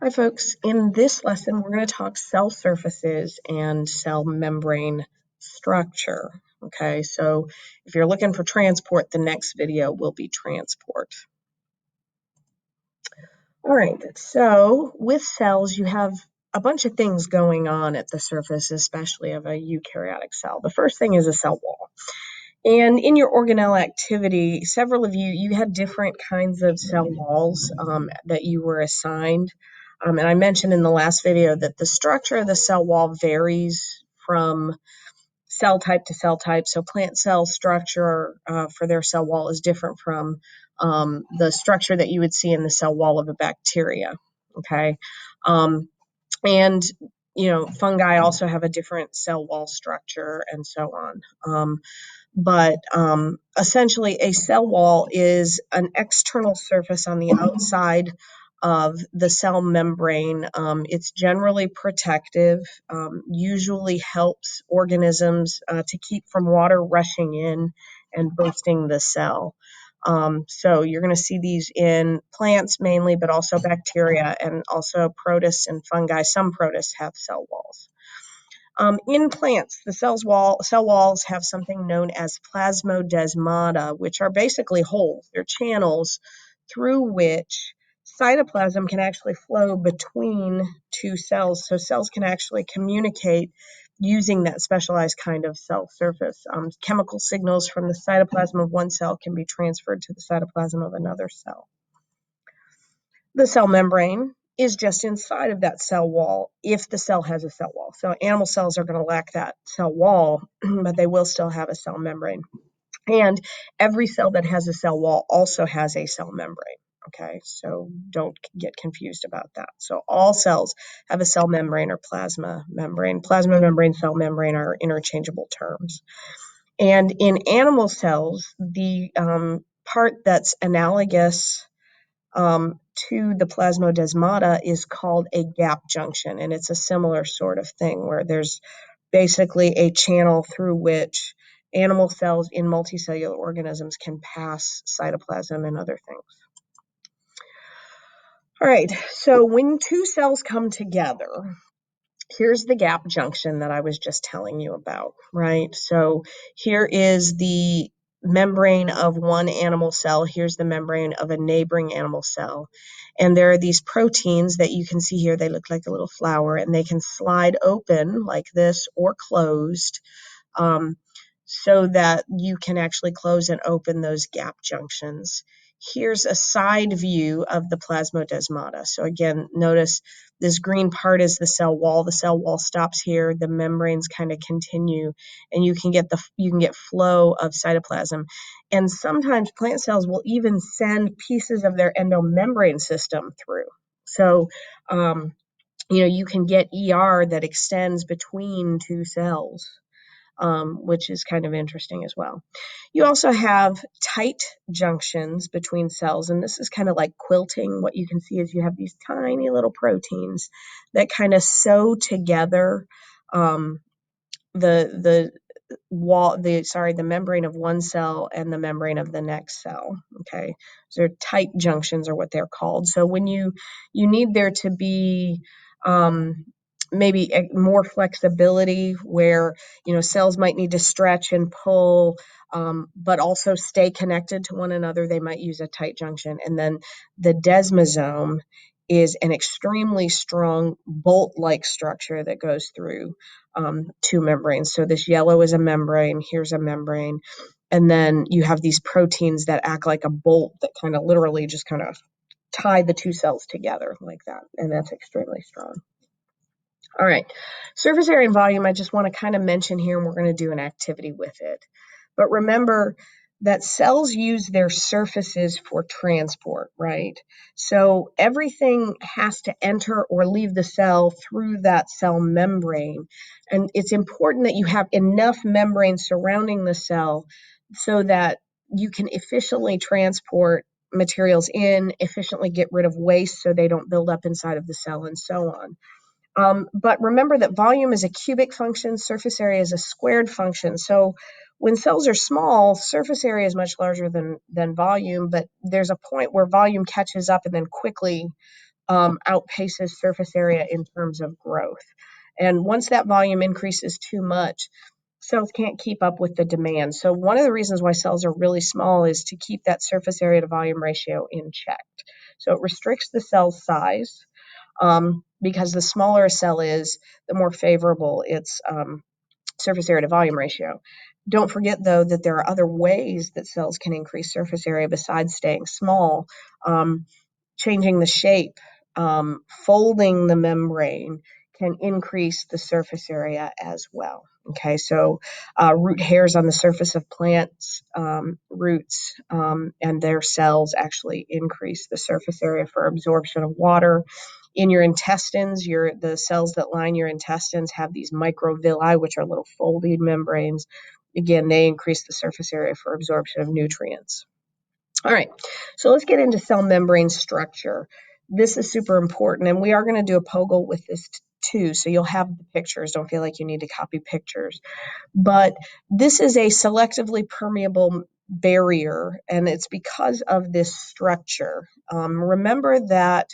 Hi folks, in this lesson we're going to talk cell surfaces and cell membrane structure. Okay, so if you're looking for transport, the next video will be transport. All right, so with cells you have a bunch of things going on at the surface, especially of a eukaryotic cell. The first thing is a cell wall. And in your organelle activity, several of you had different kinds of cell walls that you were assigned. And I mentioned in the last video that the structure of the cell wall varies from cell type to cell type. So plant cell structure for their cell wall is different from the structure that you would see in the cell wall of a bacteria. Okay. And fungi also have a different cell wall structure and so on. But essentially, a cell wall is an external surface on the outside of the cell membrane. It's generally protective, usually helps organisms to keep from water rushing in and bursting the cell. So you're going to see these in plants mainly, but also bacteria and also protists and fungi. Some protists have cell walls. In plants, the cell walls have something known as plasmodesmata, which are basically holes. They're channels through which cytoplasm can actually flow between two cells. So cells can actually communicate using that specialized kind of cell surface. Chemical signals from the cytoplasm of one cell can be transferred to the cytoplasm of another cell. The cell membrane is just inside of that cell wall if the cell has a cell wall. So animal cells are going to lack that cell wall, but they will still have a cell membrane. And every cell that has a cell wall also has a cell membrane. Okay, so don't get confused about that. So all cells have a cell membrane or plasma membrane. Plasma membrane, cell membrane are interchangeable terms. And in animal cells, the part that's analogous to the plasmodesmata is called a gap junction, and it's a similar sort of thing where there's basically a channel through which animal cells in multicellular organisms can pass cytoplasm and other things. All right, so when two cells come together, here's the gap junction that I was just telling you about, right? So here is the membrane of one animal cell. Here's the membrane of a neighboring animal cell. And there are these proteins that you can see here. They look like a little flower, and they can slide open like this or closed so that you can actually close and open those gap junctions. Here's a side view of the plasmodesmata. So again, notice this green part is the cell wall. The cell wall stops here. The membranes kind of continue, and you can get flow of cytoplasm. And sometimes plant cells will even send pieces of their endomembrane system through. So, you can get ER that extends between two cells. Which is kind of interesting as well. You also have tight junctions between cells, and this is kind of like quilting. What you can see is you have these tiny little proteins that kind of sew together the membrane of one cell and the membrane of the next cell. Okay, so tight junctions are what they're called. So when you need there to be maybe more flexibility where cells might need to stretch and pull, but also stay connected to one another, they might use a tight junction. And then the desmosome is an extremely strong bolt-like structure that goes through two membranes. So this yellow is a membrane, here's a membrane, and then you have these proteins that act like a bolt that kind of literally just kind of tie the two cells together like that, and that's extremely strong. All right, surface area and volume, I just want to kind of mention here, and we're going to do an activity with it. But remember that cells use their surfaces for transport, right? So everything has to enter or leave the cell through that cell membrane. And it's important that you have enough membrane surrounding the cell so that you can efficiently transport materials in, efficiently get rid of waste so they don't build up inside of the cell, and so on. But remember that volume is a cubic function, surface area is a squared function. So when cells are small, surface area is much larger than volume, but there's a point where volume catches up and then quickly outpaces surface area in terms of growth. And once that volume increases too much, cells can't keep up with the demand. So one of the reasons why cells are really small is to keep that surface area to volume ratio in check. So it restricts the cell's size, because the smaller a cell is, the more favorable its surface area to volume ratio. Don't forget, though, that there are other ways that cells can increase surface area besides staying small. Changing the shape, folding the membrane can increase the surface area as well. Okay, so root hairs on the surface of plants, roots, and their cells actually increase the surface area for absorption of water. In your intestines, the cells that line your intestines have these microvilli, which are little folded membranes. Again, they increase the surface area for absorption of nutrients. All right, so let's get into cell membrane structure. This is super important, and we are going to do a POGL with this too, so you'll have the pictures. Don't feel like you need to copy pictures. But this is a selectively permeable barrier, and it's because of this structure. Remember that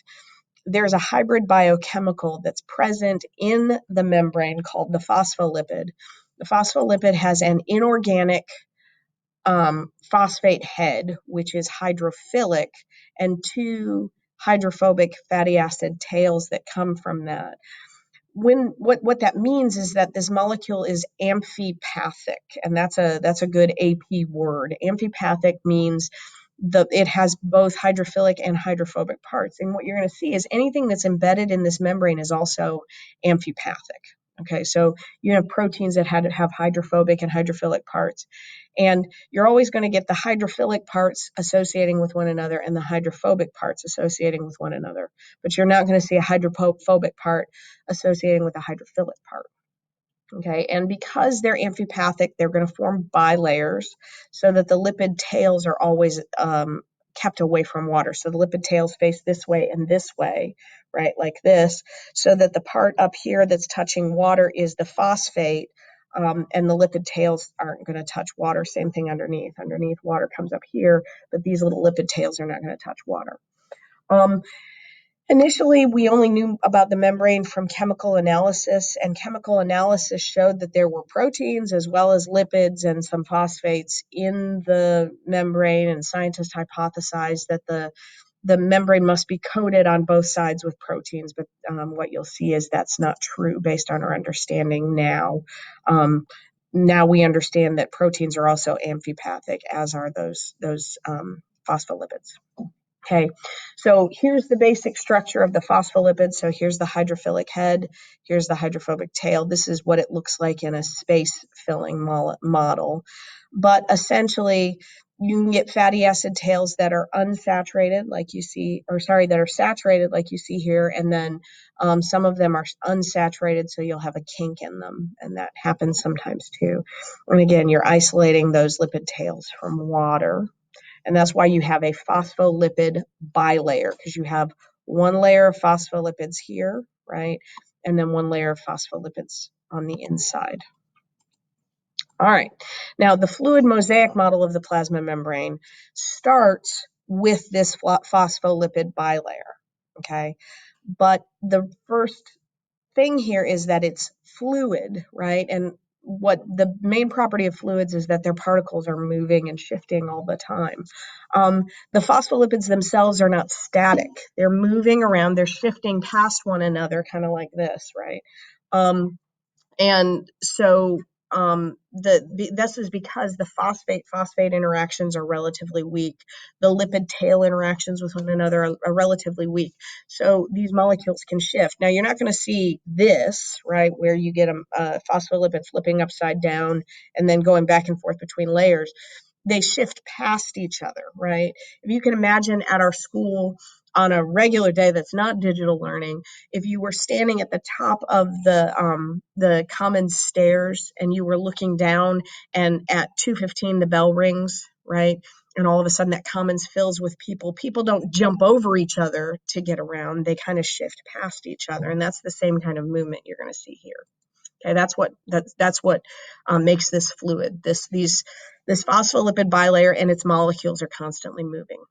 there's a hybrid biochemical that's present in the membrane called the phospholipid. The phospholipid has an inorganic phosphate head, which is hydrophilic, and two hydrophobic fatty acid tails that come from that. What that means is that this molecule is amphipathic, and that's a good AP word. Amphipathic means it has both hydrophilic and hydrophobic parts. And what you're going to see is anything that's embedded in this membrane is also amphipathic. Okay, so you have proteins that have hydrophobic and hydrophilic parts. And you're always going to get the hydrophilic parts associating with one another and the hydrophobic parts associating with one another. But you're not going to see a hydrophobic part associating with a hydrophilic part. Okay, and because they're amphipathic, they're going to form bilayers so that the lipid tails are always kept away from water. So the lipid tails face this way and this way, right, like this, so that the part up here that's touching water is the phosphate, and the lipid tails aren't going to touch water. Same thing underneath. Underneath, water comes up here, but these little lipid tails are not going to touch water. Initially, we only knew about the membrane from chemical analysis, and chemical analysis showed that there were proteins as well as lipids and some phosphates in the membrane, and scientists hypothesized that the membrane must be coated on both sides with proteins, but what you'll see is that's not true based on our understanding now. Now we understand that proteins are also amphipathic, as are those phospholipids. Okay, so here's the basic structure of the phospholipids. So here's the hydrophilic head, here's the hydrophobic tail. This is what it looks like in a space filling model. But essentially, you can get fatty acid tails that are unsaturated, like you see, that are saturated, like you see here, and then some of them are unsaturated, so you'll have a kink in them, and that happens sometimes too. And again, you're isolating those lipid tails from water. And that's why you have a phospholipid bilayer, because you have one layer of phospholipids here, right? And then one layer of phospholipids on the inside. All right. Now, the fluid mosaic model of the plasma membrane starts with this phospholipid bilayer, okay? But the first thing here is that it's fluid, right? And what the main property of fluids is that their particles are moving and shifting all the time. The phospholipids themselves are not static. They're moving around, they're shifting past one another, kind of like this, right? And so this is because the phosphate interactions are relatively weak. The lipid tail interactions with one another are relatively weak. So these molecules can shift. Now, you're not going to see this, right, where you get a phospholipid flipping upside down and then going back and forth between layers. They shift past each other, right? If you can imagine at our school on a regular day that's not digital learning, if you were standing at the top of the common stairs and you were looking down, and at 2:15 the bell rings, right? And all of a sudden that commons fills with people. People don't jump over each other to get around. They kind of shift past each other. And that's the same kind of movement you're going to see here. Okay, that's what makes this fluid. This phospholipid bilayer and its molecules are constantly moving.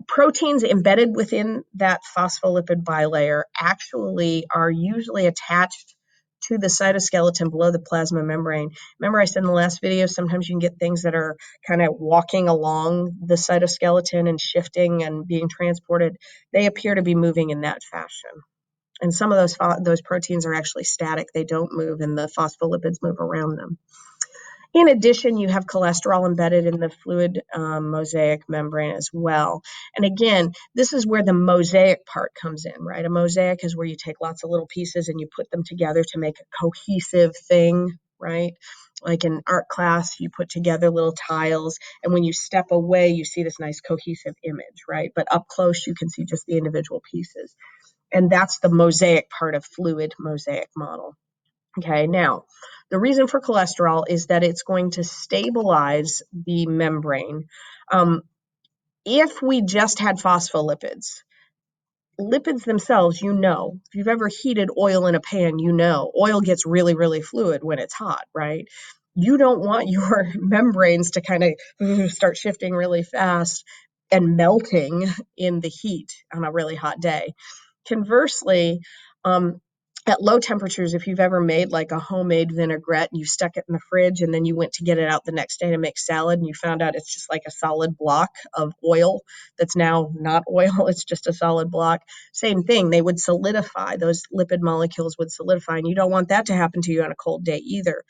Proteins embedded within that phospholipid bilayer actually are usually attached to the cytoskeleton below the plasma membrane. Remember I said in the last video, sometimes you can get things that are kind of walking along the cytoskeleton and shifting and being transported. They appear to be moving in that fashion. And some of those proteins are actually static. They don't move, and the phospholipids move around them. In addition, you have cholesterol embedded in the fluid mosaic membrane as well. And again, this is where the mosaic part comes in, right? A mosaic is where you take lots of little pieces and you put them together to make a cohesive thing, right? Like in art class, you put together little tiles, and when you step away, you see this nice cohesive image, right? But up close, you can see just the individual pieces. And that's the mosaic part of fluid mosaic model. Okay, now the reason for cholesterol is that it's going to stabilize the membrane. If we just had phospholipids, lipids themselves, if you've ever heated oil in a pan, oil gets really, really fluid when it's hot, right? You don't want your membranes to kind of start shifting really fast and melting in the heat on a really hot day. Conversely, at low temperatures, if you've ever made like a homemade vinaigrette and you stuck it in the fridge and then you went to get it out the next day to make salad and you found out it's just like a solid block of oil that's now not oil, it's just a solid block. Same thing, they would solidify, those lipid molecules would solidify, and you don't want that to happen to you on a cold day either.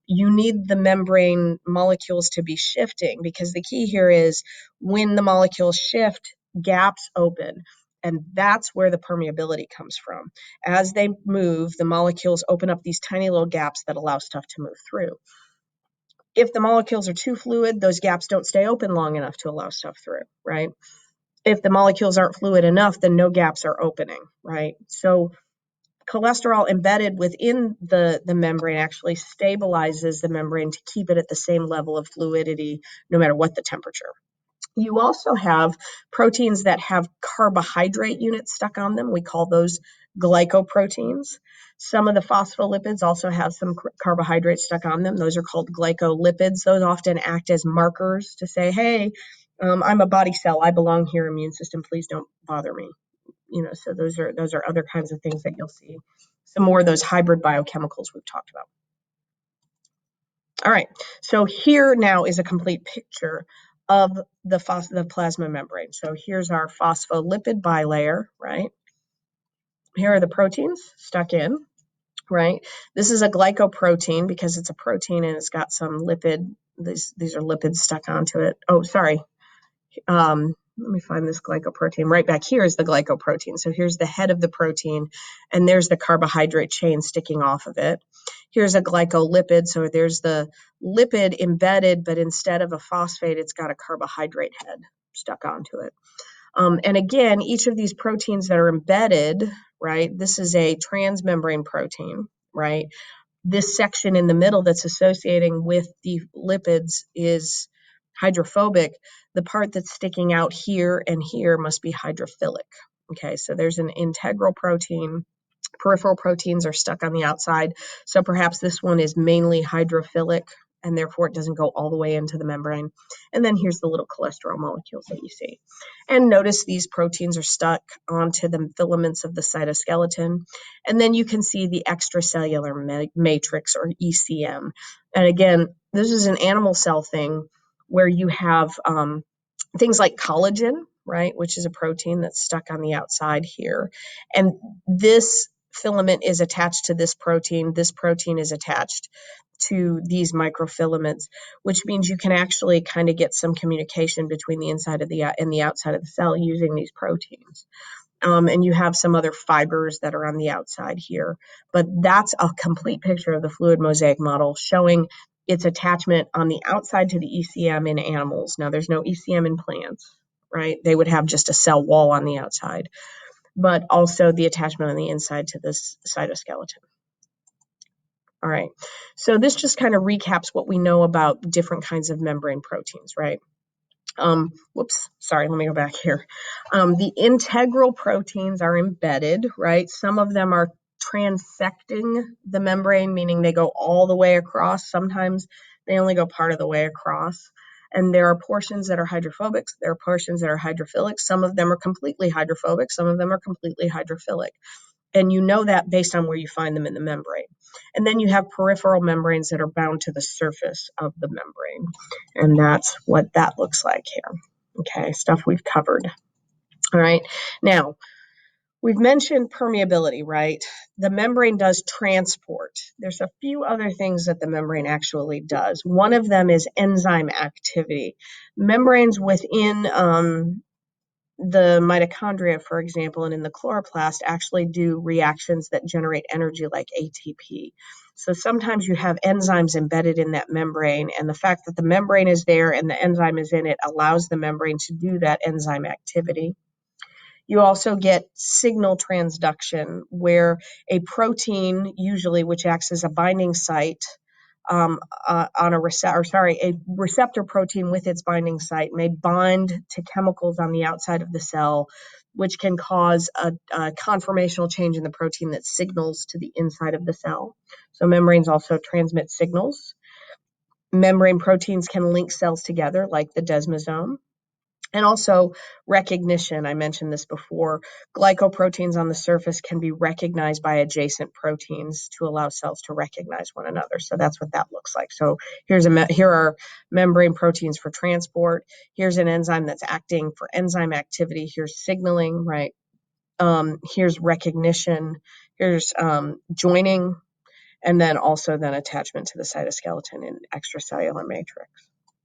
You need the membrane molecules to be shifting, because the key here is when the molecules shift, gaps open. And that's where the permeability comes from. As they move, the molecules open up these tiny little gaps that allow stuff to move through. If the molecules are too fluid, those gaps don't stay open long enough to allow stuff through, right? If the molecules aren't fluid enough, then no gaps are opening, right? So cholesterol embedded within the membrane actually stabilizes the membrane to keep it at the same level of fluidity no matter what the temperature. You also have proteins that have carbohydrate units stuck on them. We call those glycoproteins. Some of the phospholipids also have some carbohydrates stuck on them. Those are called glycolipids. Those often act as markers to say, hey, I'm a body cell. I belong here, immune system. Please don't bother me. So those are other kinds of things that you'll see. Some more of those hybrid biochemicals we've talked about. All right, so here now is a complete picture of the plasma membrane. So here's our phospholipid bilayer, right? Here are the proteins stuck in, right? This is a glycoprotein because it's a protein and it's got some lipid, these are lipids stuck onto it. Oh, sorry. Let me find this glycoprotein. Right back here is the glycoprotein. So here's the head of the protein, and there's the carbohydrate chain sticking off of it. Here's a glycolipid. So there's the lipid embedded, but instead of a phosphate, it's got a carbohydrate head stuck onto it. And again, each of these proteins that are embedded, right, this is a transmembrane protein, right? This section in the middle that's associating with the lipids is hydrophobic. The part that's sticking out here and here must be hydrophilic. Okay, so there's an integral protein. Peripheral proteins are stuck on the outside. So perhaps this one is mainly hydrophilic, and therefore it doesn't go all the way into the membrane. And then here's the little cholesterol molecules that you see. And notice these proteins are stuck onto the filaments of the cytoskeleton. And then you can see the extracellular matrix, or ECM. And again, this is an animal cell thing where you have things like collagen, right, which is a protein that's stuck on the outside here. And this filament is attached to this protein. This protein is attached to these microfilaments, which means you can actually kind of get some communication between the inside of and the outside of the cell using these proteins. And you have some other fibers that are on the outside here. But that's a complete picture of the fluid mosaic model showing its attachment on the outside to the ECM in animals. Now, there's no ECM in plants, right? They would have just a cell wall on the outside, but also the attachment on the inside to this cytoskeleton. All right, so this just kind of recaps what we know about different kinds of membrane proteins, right? Let me go back here. The integral proteins are embedded, right? Some of them are transecting the membrane, meaning they go all the way across. Sometimes they only go part of the way across. And there are portions that are hydrophobic, there are portions that are hydrophilic. Some of them are completely hydrophobic, some of them are completely hydrophilic. And you know that based on where you find them in the membrane. And then you have peripheral membranes that are bound to the surface of the membrane. And that's what that looks like here. Okay, stuff we've covered. All right, now we've mentioned permeability, right? The membrane does transport. There's a few other things that the membrane actually does. One of them is enzyme activity. Membranes within the mitochondria, for example, and in the chloroplast actually do reactions that generate energy like ATP. So sometimes you have enzymes embedded in that membrane, and the fact that the membrane is there and the enzyme is in it allows the membrane to do that enzyme activity. You also get signal transduction, where a protein, usually which acts as a binding site on a receptor protein with its binding site may bind to chemicals on the outside of the cell, which can cause a conformational change in the protein that signals to the inside of the cell. So membranes also transmit signals. Membrane proteins can link cells together, like the desmosome. And also recognition, I mentioned this before. Glycoproteins on the surface can be recognized by adjacent proteins to allow cells to recognize one another. So that's what that looks like. So here are membrane proteins for transport. Here's an enzyme that's acting for enzyme activity. Here's signaling, right? Here's recognition. Here's joining, and then also then attachment to the cytoskeleton and extracellular matrix.